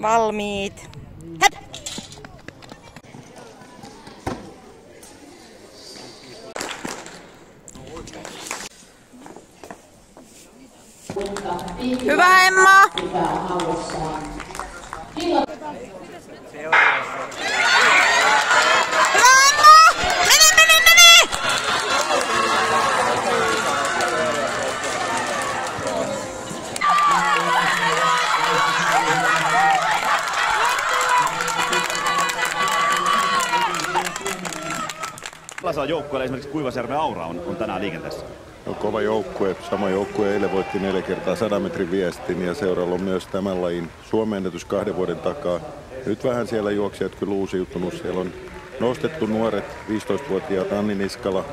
Valmiit. Höp! Hyvä, Emma! Hyvä, Emma! Mene! Millaisella joukkueella esimerkiksi Kuivasjärven Aura on tänään liikenteessä? No, kova joukkue. Sama joukkue eilen voitti 4 kertaa 100 metrin viestin ja seuralla on myös tämän lajin Suomen-ennätys 2 vuoden takaa. Nyt vähän siellä juoksijat kyllä uusiutunut. Siellä on nostettu nuoret 15-vuotiaat Anni Niskala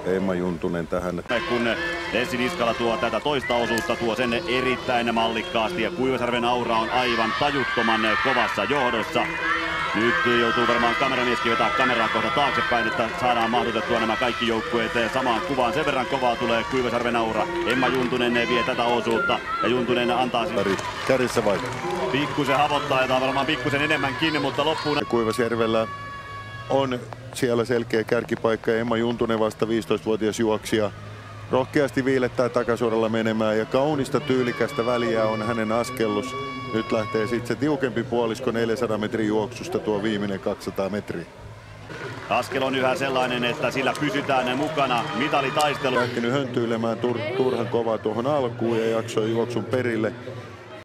ja Emma Juntunen tähän. Kun Dessi Niskala tuo tätä toista osuutta, tuo sen erittäin mallikkaasti ja Kuivasjärven Aura on aivan tajuttoman kovassa johdossa. Nyt joutuu varmaan kameramieskin vetää kameraa kohta taaksepäin, että saadaan mahdotettua nämä kaikki joukkueet samaan kuvaan. Sen verran kovaa tulee Kuivasjärven Aura. Emma Juntunen vie tätä osuutta ja Juntunen antaa Kärjessä vai? Pikkusen havottaa ja varmaan pikkusen enemmänkin, mutta loppuun. Kuivasjärvellä on siellä selkeä kärkipaikka. Emma Juntunen vasta 15-vuotias juoksija. Rohkeasti viilettää takasuoralla menemään ja kaunista tyylikästä väliä on hänen askellus. Nyt lähtee sitten se tiukempi puolisko 400 metrin juoksusta tuo viimeinen 200 metriä. Askel on yhä sellainen, että sillä pysytään mukana mitalitaistelu. Lähtenyt höntyilemään turhan kovaa tuohon alkuun ja jaksoi juoksun perille.